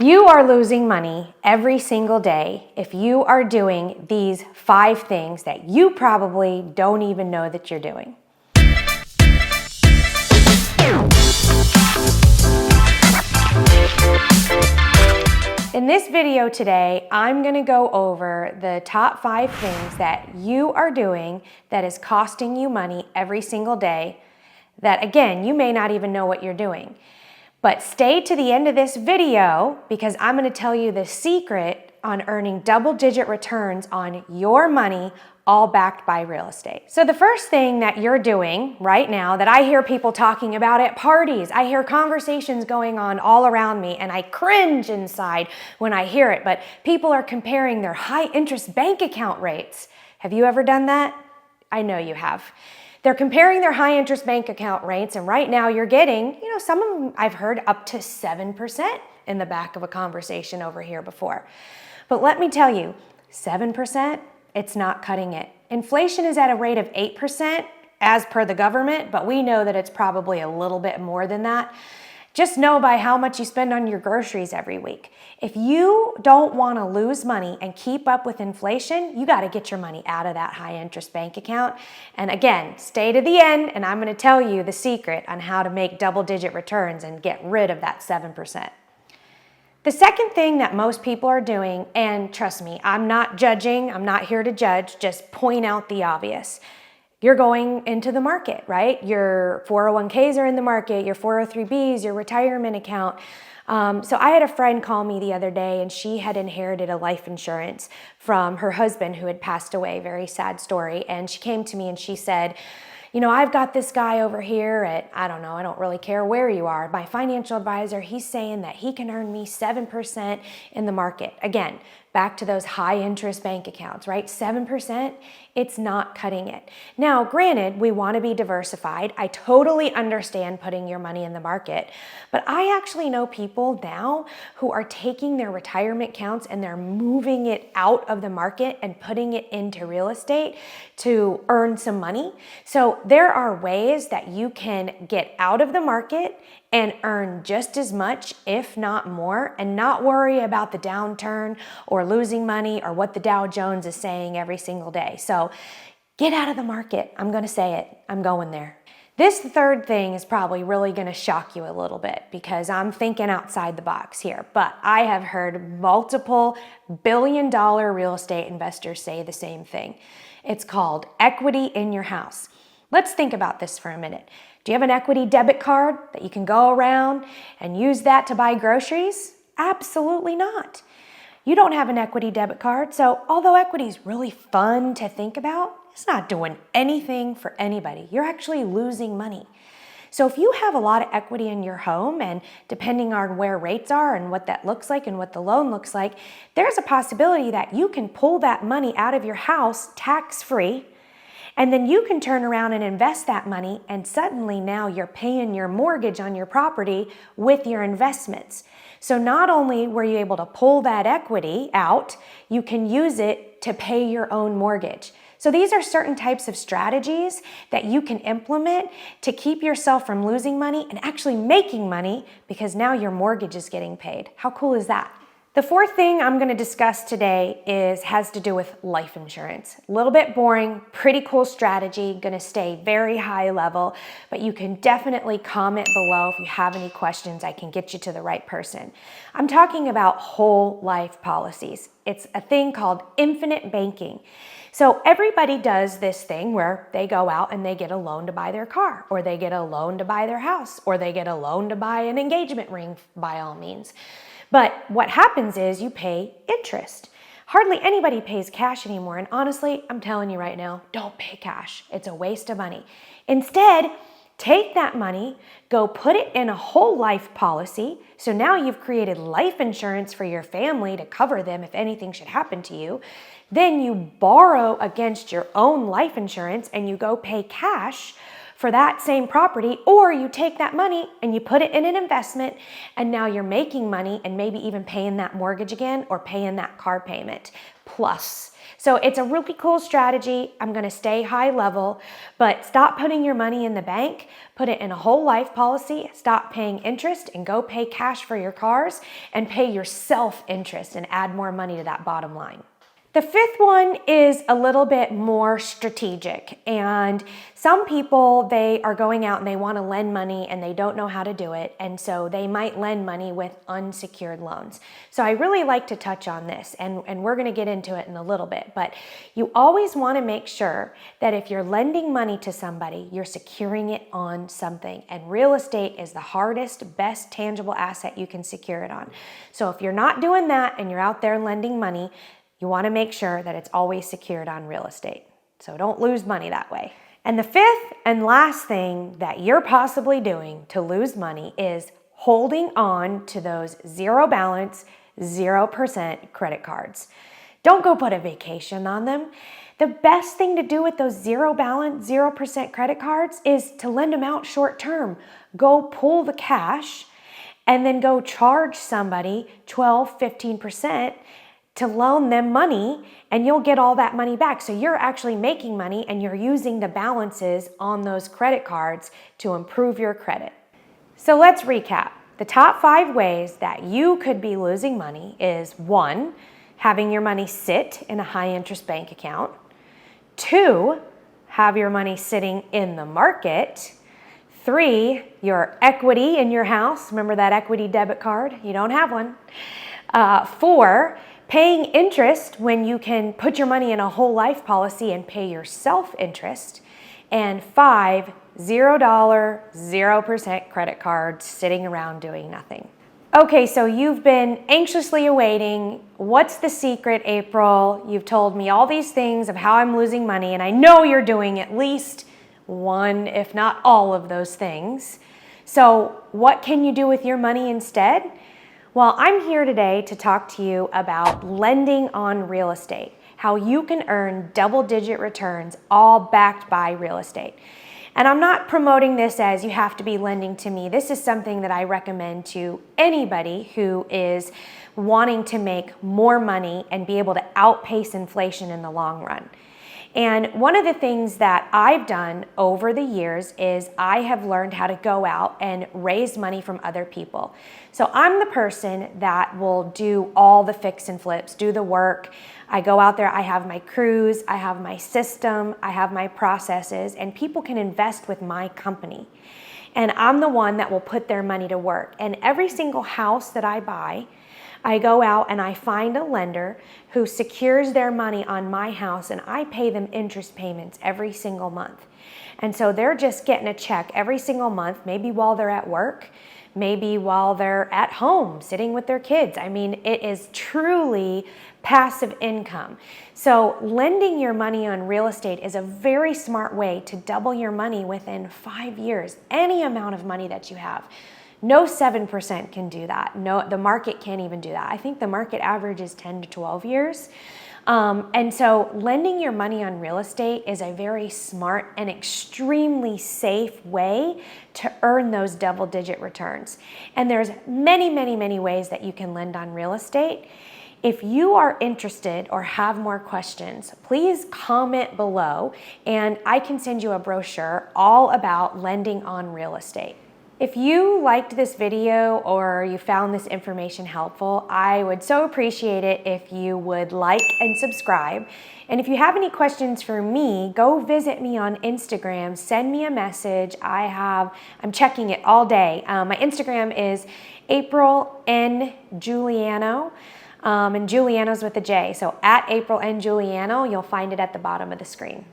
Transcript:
You are losing money every single day if you are doing these 5 things that you probably don't even know that you're doing. In this video today, I'm going to go over the top 5 things that you are doing that is costing you money every single day that, again, you may not even know what you're doing. But stay to the end of this video because I'm going to tell you the secret on earning double-digit returns on your money, all backed by real estate. So the first thing that you're doing right now that I hear people talking about at parties, I hear conversations going on all around me, and I cringe inside when I hear it, but people are comparing their high-interest bank account rates. Have you ever done that? I know you have. They're comparing their high interest bank account rates, and right now you're getting, some of them I've heard up to 7% in the back of a conversation over here before. But let me tell you, 7%, it's not cutting it. Inflation is at a rate of 8% as per the government, but we know that it's probably a little bit more than that. Just know by how much you spend on your groceries every week. If you don't want to lose money and keep up with inflation, you got to get your money out of that high interest bank account. And again, stay to the end and I'm going to tell you the secret on how to make double-digit returns and get rid of that 7%. The second thing that most people are doing, and trust me, I'm not judging, I'm not here to judge, just point out the obvious. You're going into the market, right? Your 401ks are in the market, your 403bs, your retirement account. So I had a friend call me the other day and she had inherited a life insurance from her husband who had passed away, very sad story. And she came to me and she said, I've got this guy over here at, I don't really care where you are. My financial advisor, he's saying that he can earn me 7% in the market. Again, back to those high interest bank accounts, right? 7%, it's not cutting it. Now, granted, we want to be diversified. I totally understand putting your money in the market, but I actually know people now who are taking their retirement accounts and they're moving it out of the market and putting it into real estate to earn some money. So there are ways that you can get out of the market and earn just as much, if not more, and not worry about the downturn or losing money or what the Dow Jones is saying every single day. So get out of the market. I'm going to say it. I'm going there. This third thing is probably really going to shock you a little bit because I'm thinking outside the box here, but I have heard multiple billion-dollar real estate investors say the same thing. It's called equity in your house. Let's think about this for a minute. Do you have an equity debit card that you can go around and use that to buy groceries? Absolutely not. You don't have an equity debit card, so although equity is really fun to think about, it's not doing anything for anybody. You're actually losing money. So if you have a lot of equity in your home, and depending on where rates are and what that looks like and what the loan looks like, there's a possibility that you can pull that money out of your house tax-free, and then you can turn around and invest that money, and suddenly now you're paying your mortgage on your property with your investments. So not only were you able to pull that equity out, you can use it to pay your own mortgage. So these are certain types of strategies that you can implement to keep yourself from losing money and actually making money because now your mortgage is getting paid. How cool is that? The fourth thing I'm going to discuss today has to do with life insurance. A little bit boring, pretty cool strategy, going to stay very high level, but you can definitely comment below if you have any questions. I can get you to the right person. I'm talking about whole life policies. It's a thing called infinite banking. So everybody does this thing where they go out and they get a loan to buy their car, or they get a loan to buy their house, or they get a loan to buy an engagement ring by all means. But what happens is you pay interest. Hardly anybody pays cash anymore. And honestly, I'm telling you right now, don't pay cash. It's a waste of money. Instead, take that money, go put it in a whole life policy. So now you've created life insurance for your family to cover them if anything should happen to you. Then you borrow against your own life insurance and you go pay cash for that same property, or you take that money and you put it in an investment, and now you're making money and maybe even paying that mortgage again or paying that car payment plus. So it's a really cool strategy. I'm going to stay high level, but stop putting your money in the bank, put it in a whole life policy, stop paying interest and go pay cash for your cars and pay yourself interest and add more money to that bottom line. The fifth one is a little bit more strategic, and some people, they are going out and they want to lend money and they don't know how to do it, and so they might lend money with unsecured loans. So I really like to touch on this, and we're going to get into it in a little bit, but you always want to make sure that if you're lending money to somebody, you're securing it on something, and real estate is the hardest, best tangible asset you can secure it on. So if you're not doing that and you're out there lending money, you want to make sure that it's always secured on real estate. So don't lose money that way. And the fifth and last thing that you're possibly doing to lose money is holding on to those zero balance, 0% credit cards. Don't go put a vacation on them. The best thing to do with those zero balance, 0% credit cards is to lend them out short term. Go pull the cash and then go charge somebody 12, 15% to loan them money, and you'll get all that money back. So you're actually making money and you're using the balances on those credit cards to improve your credit. So let's recap. The top 5 ways that you could be losing money is 1, having your money sit in a high interest bank account. 2, have your money sitting in the market. 3, your equity in your house. Remember that equity debit card? You don't have one. 4, paying interest when you can put your money in a whole life policy and pay yourself interest. And 5, $0, 0% credit cards sitting around doing nothing. Okay, so you've been anxiously awaiting, what's the secret, April? You've told me all these things of how I'm losing money, and I know you're doing at least one, if not all of those things. So what can you do with your money instead? Well, I'm here today to talk to you about lending on real estate, how you can earn double-digit returns all backed by real estate. And I'm not promoting this as you have to be lending to me. This is something that I recommend to anybody who is wanting to make more money and be able to outpace inflation in the long run. And one of the things that I've done over the years is I have learned how to go out and raise money from other people. So I'm the person that will do all the fix and flips, do the work. I go out there, I have my crews, I have my system, I have my processes, and people can invest with my company. And I'm the one that will put their money to work. And every single house that I buy, I go out and I find a lender who secures their money on my house, and I pay them interest payments every single month. And so they're just getting a check every single month, maybe while they're at work, maybe while they're at home sitting with their kids. I mean, it is truly passive income. So lending your money on real estate is a very smart way to double your money within 5 years, any amount of money that you have. No 7% can do that. No, the market can't even do that. I think the market average is 10 to 12 years. And so lending your money on real estate is a very smart and extremely safe way to earn those double-digit returns. And there's many, many, many ways that you can lend on real estate. If you are interested or have more questions, please comment below and I can send you a brochure all about lending on real estate. If you liked this video or you found this information helpful, I would so appreciate it if you would like and subscribe. And if you have any questions for me, go visit me on Instagram, send me a message. I'm checking it all day. My Instagram is April N. Giuliano, and Giuliano's with a J. So at April N. Giuliano, you'll find it at the bottom of the screen.